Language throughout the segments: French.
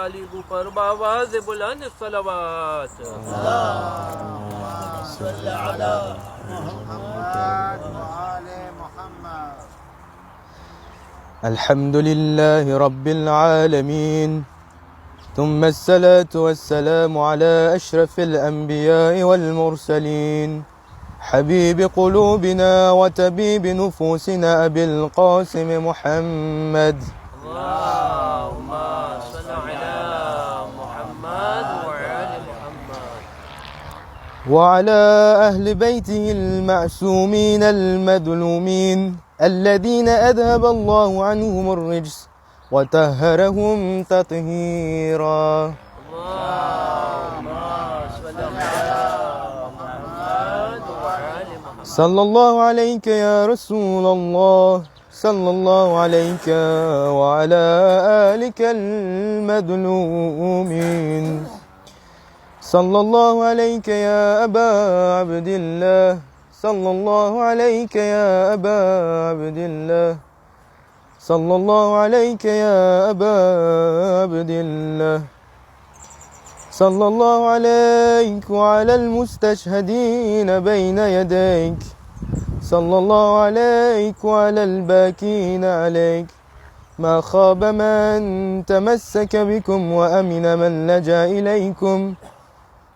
अली पर आवाज बुलंद सलावत الحمد لله رب العالمين ثم الصلاة والسلام على أشرف الأنبياء والمرسلين حبيب قلوبنا وتبيب نفوسنا أبي القاسم محمد اللهم صل على محمد وعلى محمد وعلى أهل بيته المعصومين المظلومين الذين أذهب الله عنهم الرجس وطهرهم تطهيرا اللهم صل على محمد وعلى محمد صلى الله عليك يا رسول الله صلى الله عليك وعلى آلك المظلومين صلى الله عليك يا أبا عبد الله صلى الله عليك يا أبا عبد الله صلى الله عليك يا أبا عبد الله صلى الله عليك وعلى المستشهدين بين يديك صلى الله عليك وعلى الباكين عليك ما خاب من تمسك بكم وأمن من لجأ إليكم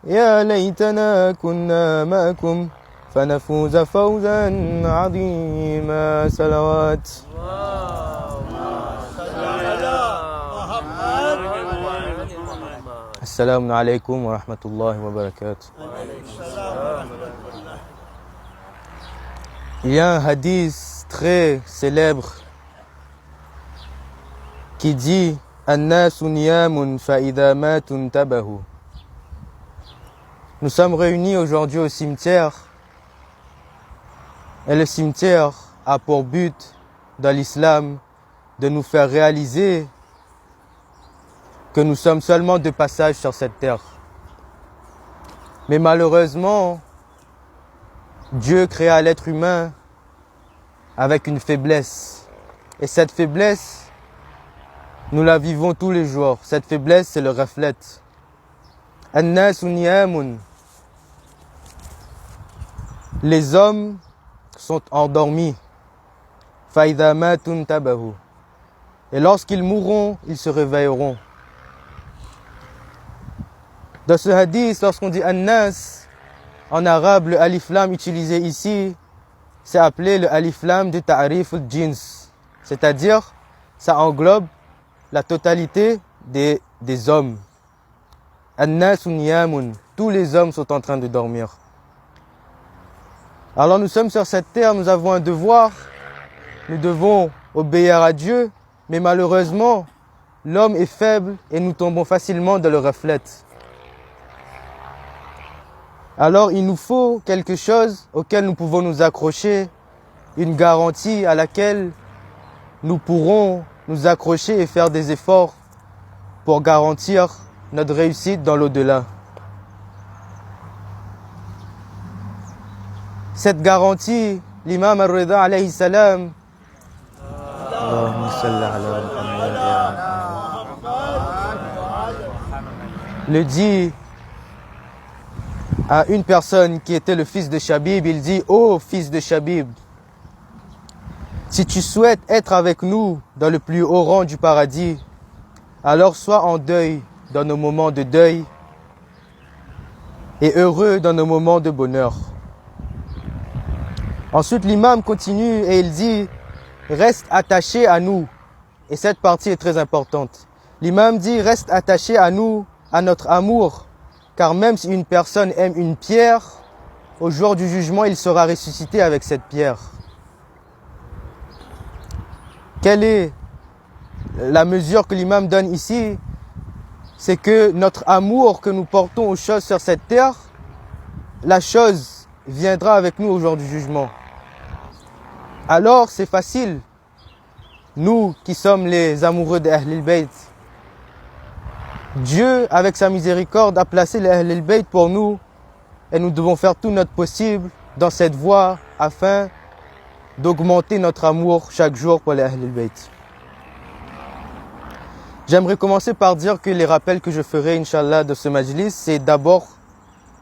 يا ليتنا كنا معكم فنفوز فوزا عظيما صلوات اللهم صل على محمد وعلى محمد السلام عليكم ورحمة الله وبركاته. Il y a un hadith très célèbre qui dit An-nasu niyamun fa'idha matun tabahu. Nous sommes réunis aujourd'hui au cimetière et le cimetière a pour but dans l'islam de nous faire réaliser que nous sommes seulement de passage sur cette terre. Mais malheureusement, Dieu créa l'être humain avec une faiblesse. Et cette faiblesse, nous la vivons tous les jours. Cette faiblesse, c'est le reflète. An-nasu niyamun. Les hommes sont endormis. Fa'idha matun tabahu. Et lorsqu'ils mourront, ils se réveilleront. Dans ce hadith, lorsqu'on dit An-nas, en arabe, le alif-lam utilisé ici, c'est appelé le alif-lam de ta'rif al-jins. C'est-à-dire, ça englobe la totalité des hommes. An-nasu niyamun. Tous les hommes sont en train de dormir. Alors nous sommes sur cette terre, nous avons un devoir. Nous devons obéir à Dieu. Mais malheureusement, l'homme est faible et nous tombons facilement dans le reflète. Alors il nous faut quelque chose auquel nous pouvons nous accrocher, une garantie à laquelle nous pourrons nous accrocher et faire des efforts pour garantir notre réussite dans l'au-delà. Cette garantie, l'imam al-Rida alayhi salam, le dit à une personne qui était le fils de Shabib. Il dit: ô fils de Shabib, si tu souhaites être avec nous dans le plus haut rang du paradis, alors sois en deuil dans nos moments de deuil et heureux dans nos moments de bonheur. Ensuite, l'imam continue et il dit: reste attaché à nous. Et cette partie est très importante. L'imam dit: reste attaché à nous, à notre amour. Car même si une personne aime une pierre, au jour du jugement, il sera ressuscité avec cette pierre. Quelle est la mesure que l'imam donne ici? C'est que notre amour que nous portons aux choses sur cette terre, la chose viendra avec nous au jour du jugement. Alors c'est facile, nous qui sommes les amoureux d'Ahlul Bayt, Dieu, avec sa miséricorde, a placé les Ahlul Bayt pour nous et nous devons faire tout notre possible dans cette voie afin d'augmenter notre amour chaque jour pour les Ahlul Bayt. J'aimerais commencer par dire que les rappels que je ferai, Inch'Allah, de ce majlis, c'est d'abord,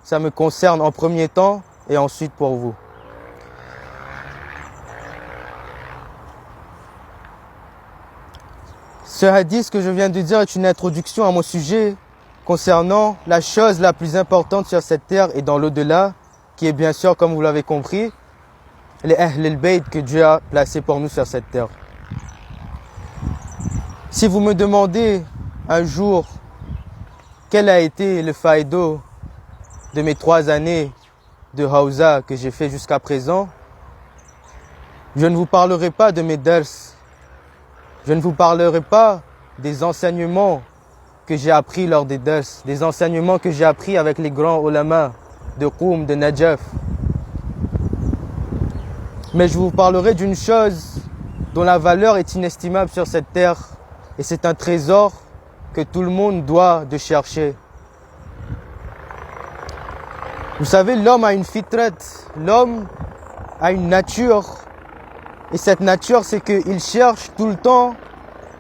ça me concerne en premier temps et ensuite pour vous. Ce hadith que je viens de dire est une introduction à mon sujet concernant la chose la plus importante sur cette terre et dans l'au-delà, qui est bien sûr, comme vous l'avez compris, les Ahl al-Bayt que Dieu a placés pour nous sur cette terre. Si vous me demandez un jour quel a été le faïdo de mes 3 années de Hawza que j'ai fait jusqu'à présent, je ne vous parlerai pas de mes dars, je ne vous parlerai pas des enseignements que j'ai appris lors des dars, des enseignements que j'ai appris avec les grands ulama de Qum, de Najaf. Mais je vous parlerai d'une chose dont la valeur est inestimable sur cette terre, et c'est un trésor que tout le monde doit de chercher. Vous savez, l'homme a une fitrat, l'homme a une nature, et cette nature, c'est qu'il cherche tout le temps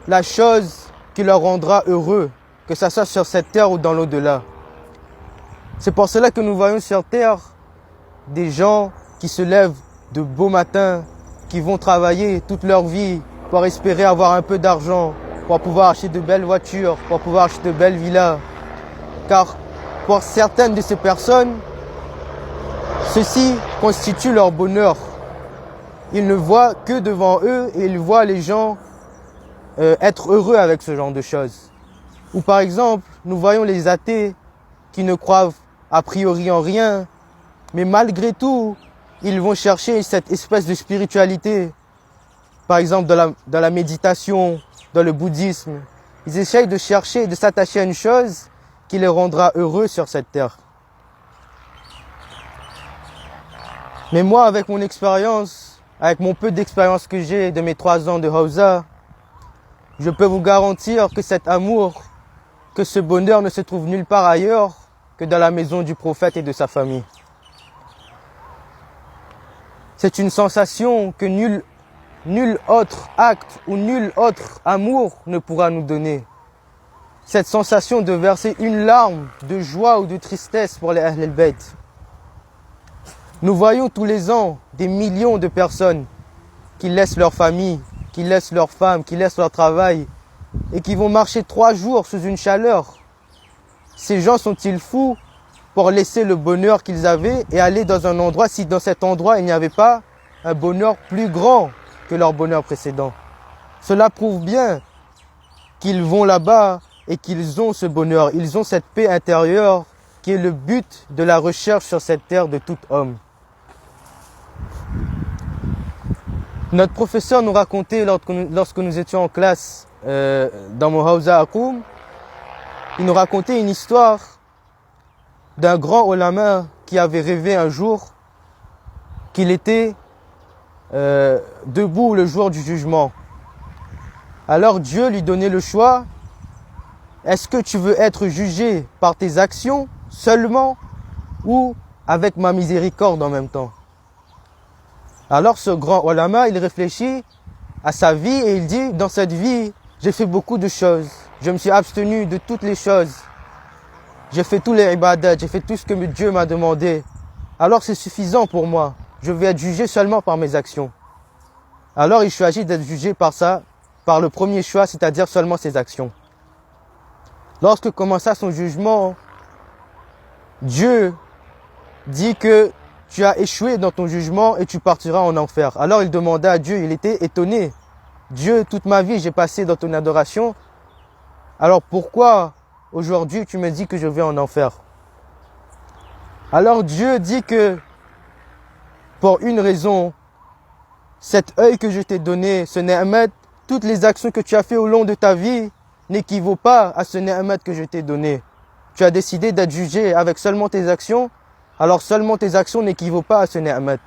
la chose qui le rendra heureux, que ce soit sur cette terre ou dans l'au-delà. C'est pour cela que nous voyons sur terre des gens qui se lèvent de beaux matins, qui vont travailler toute leur vie pour espérer avoir un peu d'argent, pour pouvoir acheter de belles voitures, pour pouvoir acheter de belles villas. Car pour certaines de ces personnes, ceci constitue leur bonheur. Ils ne voient que devant eux et ils voient les gens être heureux avec ce genre de choses. Ou par exemple, nous voyons les athées qui ne croient a priori en rien, mais malgré tout, ils vont chercher cette espèce de spiritualité. Par exemple, dans la méditation, dans le bouddhisme. Ils essayent de chercher, de s'attacher à une chose qui les rendra heureux sur cette terre. Mais moi, avec mon expérience, avec mon peu d'expérience que j'ai de mes 3 ans de Hawza, je peux vous garantir que cet amour, que ce bonheur ne se trouve nulle part ailleurs que dans la maison du prophète et de sa famille. C'est une sensation que nul autre acte ou nul autre amour ne pourra nous donner. Cette sensation de verser une larme de joie ou de tristesse pour les Ahl al-Bayt. Nous voyons tous les ans des millions de personnes qui laissent leur famille, qui laissent leurs femmes, qui laissent leur travail et qui vont marcher 3 jours sous une chaleur. Ces gens sont-ils fous pour laisser le bonheur qu'ils avaient et aller dans un endroit si dans cet endroit il n'y avait pas un bonheur plus grand que leur bonheur précédent? Cela prouve bien qu'ils vont là-bas et qu'ils ont ce bonheur, ils ont cette paix intérieure qui est le but de la recherche sur cette terre de tout homme. Notre professeur nous racontait lorsque nous étions en classe dans mon Hawza à Qum, il nous racontait une histoire d'un grand ulama qui avait rêvé un jour qu'il était debout le jour du jugement. Alors Dieu lui donnait le choix: est-ce que tu veux être jugé par tes actions seulement ou avec ma miséricorde en même temps? Alors ce grand ulama, il réfléchit à sa vie et il dit: dans cette vie, j'ai fait beaucoup de choses. Je me suis abstenu de toutes les choses. J'ai fait tous les ibadats, j'ai fait tout ce que Dieu m'a demandé. Alors c'est suffisant pour moi. Je vais être jugé seulement par mes actions. Alors il choisit d'être jugé par ça, par le premier choix, c'est-à-dire seulement ses actions. Lorsque commença son jugement, Dieu dit que tu as échoué dans ton jugement et tu partiras en enfer. Alors il demanda à Dieu, il était étonné. Dieu, toute ma vie, j'ai passé dans ton adoration. Alors pourquoi aujourd'hui tu me dis que je vais en enfer? Alors Dieu dit que pour une raison, cet œil que je t'ai donné, ce ni'mat, toutes les actions que tu as fait au long de ta vie n'équivaut pas à ce ni'mat que je t'ai donné. Tu as décidé d'être jugé avec seulement tes actions, alors seulement tes actions n'équivaut pas à ce ni'mat.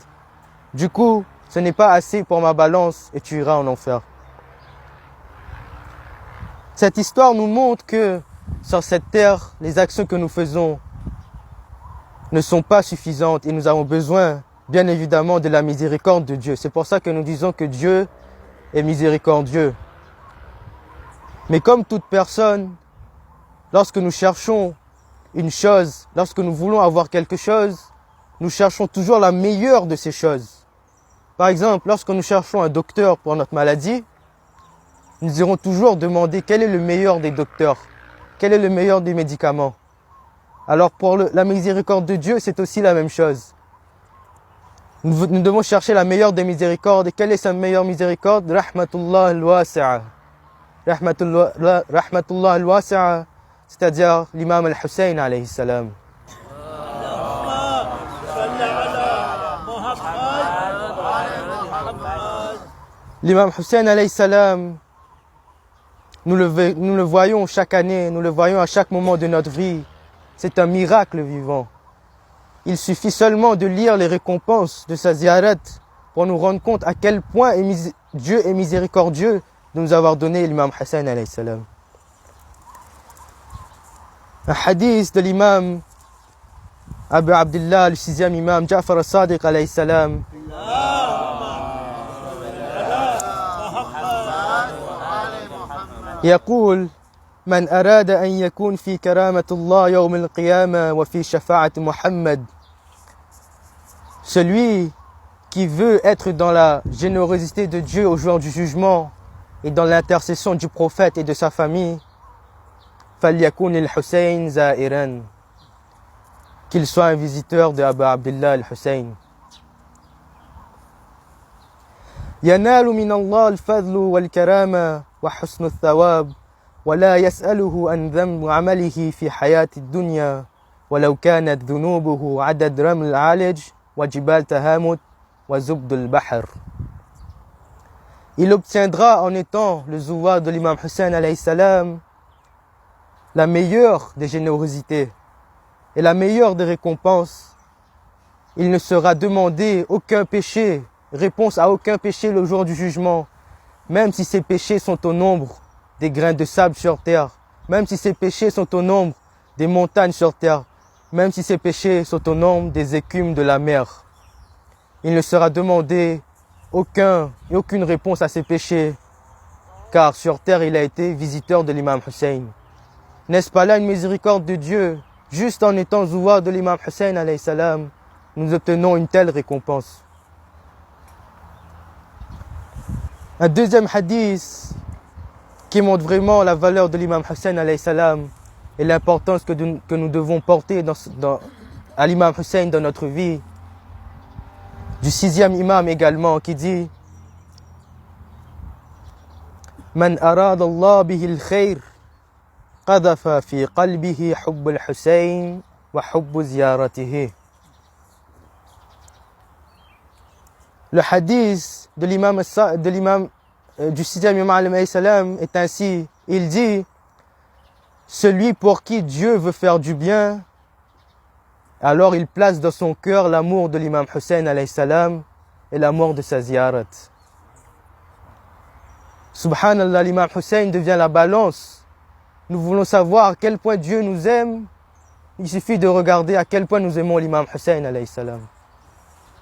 Du coup, ce n'est pas assez pour ma balance et tu iras en enfer. Cette histoire nous montre que sur cette terre, les actions que nous faisons ne sont pas suffisantes et nous avons besoin, bien évidemment, de la miséricorde de Dieu. C'est pour ça que nous disons que Dieu est miséricordieux. Mais comme toute personne, lorsque nous cherchons une chose, lorsque nous voulons avoir quelque chose, nous cherchons toujours la meilleure de ces choses. Par exemple, lorsque nous cherchons un docteur pour notre maladie, nous irons toujours demander quel est le meilleur des docteurs, quel est le meilleur des médicaments. Alors pour la miséricorde de Dieu, c'est aussi la même chose. Nous devons chercher la meilleure des miséricordes. Et quelle est sa meilleure miséricorde? Rahmatullah al-wasi'a. Rahmatullah al-wasi'a, c'est-à-dire l'imam al-Hussein alayhi salam. L'imam Hussein alayhi salam, nous le voyons chaque année, nous le voyons à chaque moment de notre vie. C'est un miracle vivant. Il suffit seulement de lire les récompenses de sa ziyarat pour nous rendre compte à quel point Dieu est miséricordieux de nous avoir donné l'imam Hassan alayhi salam. Un hadith de l'imam Abu Abdullah, le sixième imam, Ja'far al-Sadiq alayhi salam. يقول من أراد أن يكون في كرامة الله يوم القيامة وفي شفاعة محمد. Celui qui veut être dans la générosité de Dieu au jour du jugement et dans l'intercession du prophète et de sa famille, فليكن الحسين زائرا, qu'il soit un visiteur de Abu Abdullah al-Hussein. ينال من الله الفضل والكرامة وحسن الثواب ولا يسأله عن ذنب عمله في حياة الدنيا ولو كانت ذنوبه عدد رمل العالج وجبال تهامت وزبد البحر. Il obtiendra en étant le zouwar de l'imam Hussein alayhi salam la meilleure des générosités et la meilleure des récompenses. Il ne sera demandé aucun péché, réponse à aucun péché le jour du jugement, même si ces péchés sont au nombre des grains de sable sur terre, même si ces péchés sont au nombre des montagnes sur terre, même si ces péchés sont au nombre des écumes de la mer. Il ne sera demandé aucune réponse à ces péchés, car sur terre il a été visiteur de l'imam Hussein. N'est-ce pas là une miséricorde de Dieu? Juste en étant zouwar de l'imam Hussein alayhi salam, nous obtenons une telle récompense. Un deuxième hadith qui montre vraiment la valeur de l'imam Hussein alayhi salam et l'importance que nous devons porter à l'imam Hussein dans notre vie. Du sixième imam également qui dit Man arad Allah bihi al-khayr qadhafa fi qalbihi hubb al-Hussein wa hubb ziyaratihi. Le hadith de l'imam du sixième imam alayhi salam est ainsi. Il dit celui pour qui Dieu veut faire du bien, alors il place dans son cœur l'amour de l'imam Hussein alayhi salam et l'amour de sa ziyarat. Subhanallah, l'imam Hussein devient la balance. Nous voulons savoir à quel point Dieu nous aime. Il suffit de regarder à quel point nous aimons l'imam Hussein alayhi salam.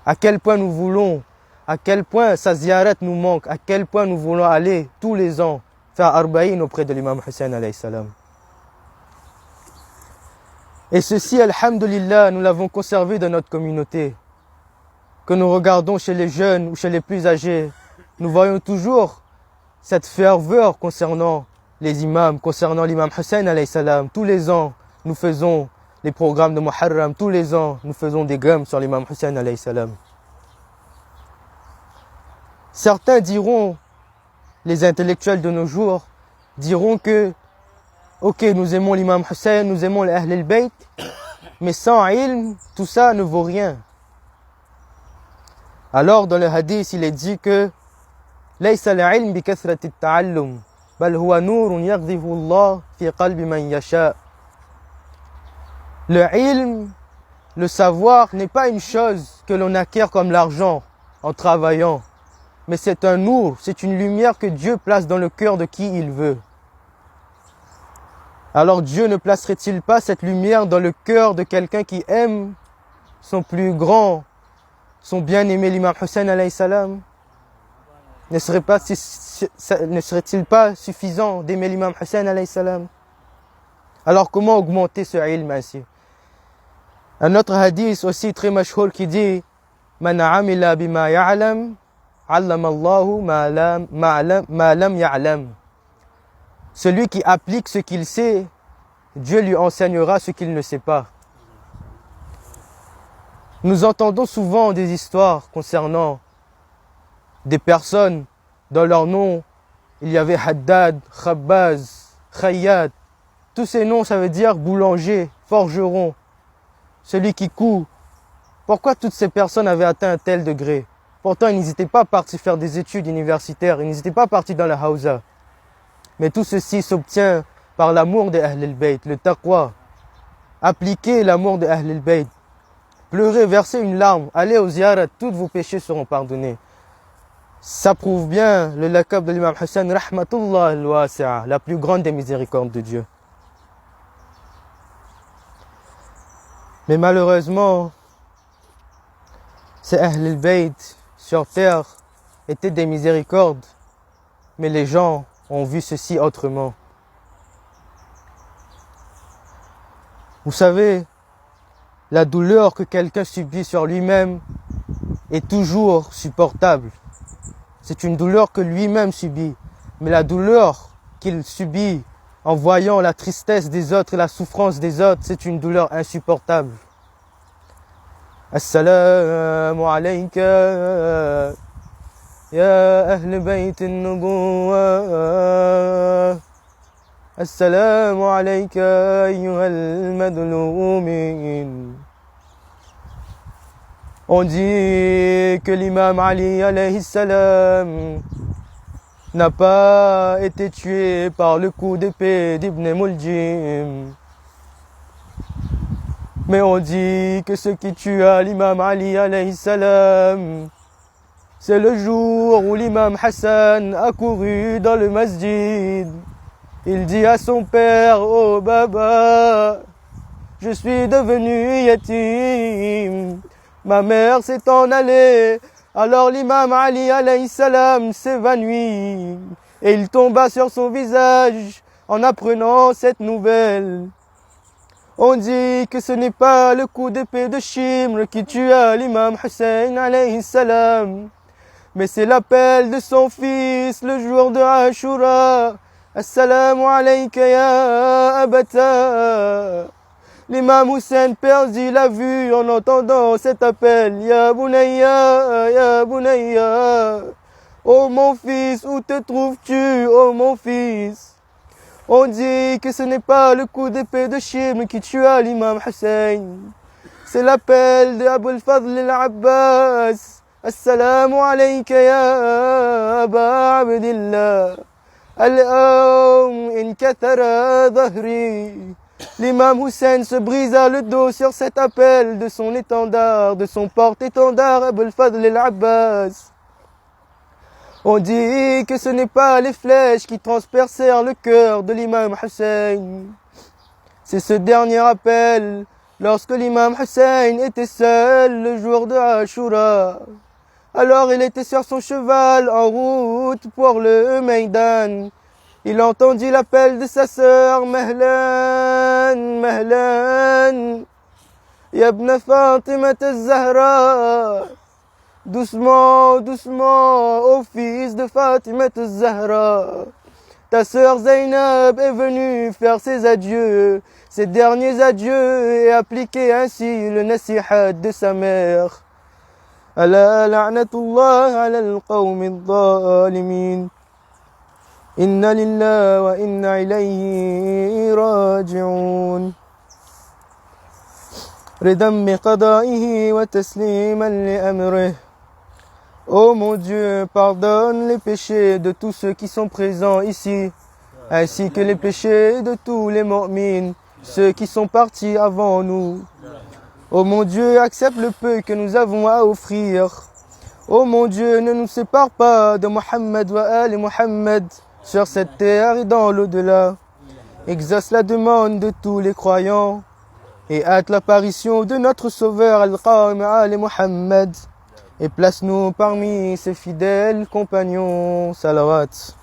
À quel point nous voulons, à quel point sa ziyarat nous manque, à quel point nous voulons aller tous les ans faire arba'in auprès de l'imam Hussein alayhi salam. Et ceci, alhamdulillah, nous l'avons conservé dans notre communauté. Que nous regardons chez les jeunes ou chez les plus âgés, nous voyons toujours cette ferveur concernant les imams, concernant l'imam Hussein alayhi salam. Tous les ans, nous faisons les programmes de Muharram. Tous les ans, nous faisons des grammes sur l'imam Hussein alayhi salam. Certains diront, les intellectuels de nos jours, diront que ok, nous aimons l'imam Hussein, nous aimons les Ahl al-Bayt, mais sans ilm, tout ça ne vaut rien. Alors, dans le hadith, il est dit que ليس العلم بكثرة التعلم بل هو نور يقذف الله في قلب من يشاء. Le ilm, le savoir, n'est pas une chose que l'on acquiert comme l'argent en travaillant, mais c'est un nour, c'est une lumière que Dieu place dans le cœur de qui il veut. Alors Dieu ne placerait-il pas cette lumière dans le cœur de quelqu'un qui aime son plus grand, son bien-aimé l'imam Hussein alayhi salam? ne serait-il pas suffisant d'aimer l'imam Hussein alayhi salam? Alors comment augmenter ce ilm ainsi? Un autre hadith aussi très mashhour qui dit Man amila bima ya'lam, allama Allahu ma lam ya'lam. Celui qui applique ce qu'il sait, Dieu lui enseignera ce qu'il ne sait pas. Nous entendons souvent des histoires concernant des personnes dans leur nom. Il y avait Haddad, Khabbaz, Khayyat. Tous ces noms, ça veut dire boulanger, forgeron, celui qui coud. Pourquoi toutes ces personnes avaient atteint un tel degré? Pourtant, ils n'étaient pas partis faire des études universitaires, ils n'étaient pas partis dans la Hawza. Mais tout ceci s'obtient par l'amour des Ahl al-Bayt, le taqwa. Appliquez l'amour des Ahl al-Bayt. Pleurez, versez une larme, allez aux ziyarat, tous vos péchés seront pardonnés. Ça prouve bien le laqab de l'imam Hussein, rahmatullah al-wasi'a, la plus grande des miséricordes de Dieu. Mais malheureusement, ces Ahl al-Bayt sur terre étaient des miséricordes, mais les gens ont vu ceci autrement. Vous savez, la douleur que quelqu'un subit sur lui-même est toujours supportable. C'est une douleur que lui-même subit. Mais la douleur qu'il subit en voyant la tristesse des autres et la souffrance des autres, c'est une douleur insupportable. Assalamu alayka ya ahl bayt an-nubuwwah. Assalamu alayka ayyuhal madloumin. On dit que l'imam Ali alayhi salam n'a pas été tué par le coup d'épée d'Ibn Muljim. Mais on dit que ce qui tua l'imam Ali alayhi salam, c'est le jour où l'imam Hassan a couru dans le masjid. Il dit à son père, oh baba, je suis devenu yatim. Ma mère s'est en allée. Alors l'imam Ali alayhi salam s'évanouit et il tomba sur son visage en apprenant cette nouvelle. On dit que ce n'est pas le coup d'épée de Shimr qui tua l'imam Hussein alayhi salam, mais c'est l'appel de son fils le jour de Ashura. Assalamu alayka ya abata. L'imam Hussein perdit la vue en entendant cet appel. Ya bunayya, ya bunayya. Oh mon fils, où te trouves-tu, oh mon fils? On dit que ce n'est pas le coup d'épée de Shimr qui tua l'imam Hussein. C'est l'appel de Abu al-Fadl al-Abbas. Assalamu alayka ya Aba Abdillah. Al-Awm inkathara dhahri. L'imam Hussein se brisa le dos sur cet appel de son étendard, de son porte-étendard Abu al-Fadl al-Abbas. On dit que ce n'est pas les flèches qui transpercèrent le cœur de l'imam Hussein. C'est ce dernier appel lorsque l'imam Hussein était seul le jour de Ashura. Alors il était sur son cheval en route pour le Maïdan. Il entendit l'appel de sa sœur, Mahlan, Mahlan, Yabna Fatima az-Zahra. Doucement, doucement, ô fils de Fatima az-Zahra. Ta sœur Zainab est venue faire ses adieux, ses derniers adieux, et appliquer ainsi le nasihat de sa mère. Ala la'natullah ala al-qawmi al-zalimin. Inna lillahi wa inna ilayhi raji'un. Ridam bi qada'ihi wa tasliman li amrih. Ô mon Dieu, pardonne les péchés de tous ceux qui sont présents ici, ainsi que les péchés de tous les mu'mins, ceux qui sont partis avant nous. Ô mon Dieu, accepte le peu que nous avons à offrir. Ô mon Dieu, ne nous sépare pas de Muhammad wa Ali Muhammad sur cette terre et dans l'au-delà. Exauce la demande de tous les croyants et hâte l'apparition de notre sauveur Al-Qa'im Ali Muhammad. et place-nous parmi ses fidèles compagnons. Salawat.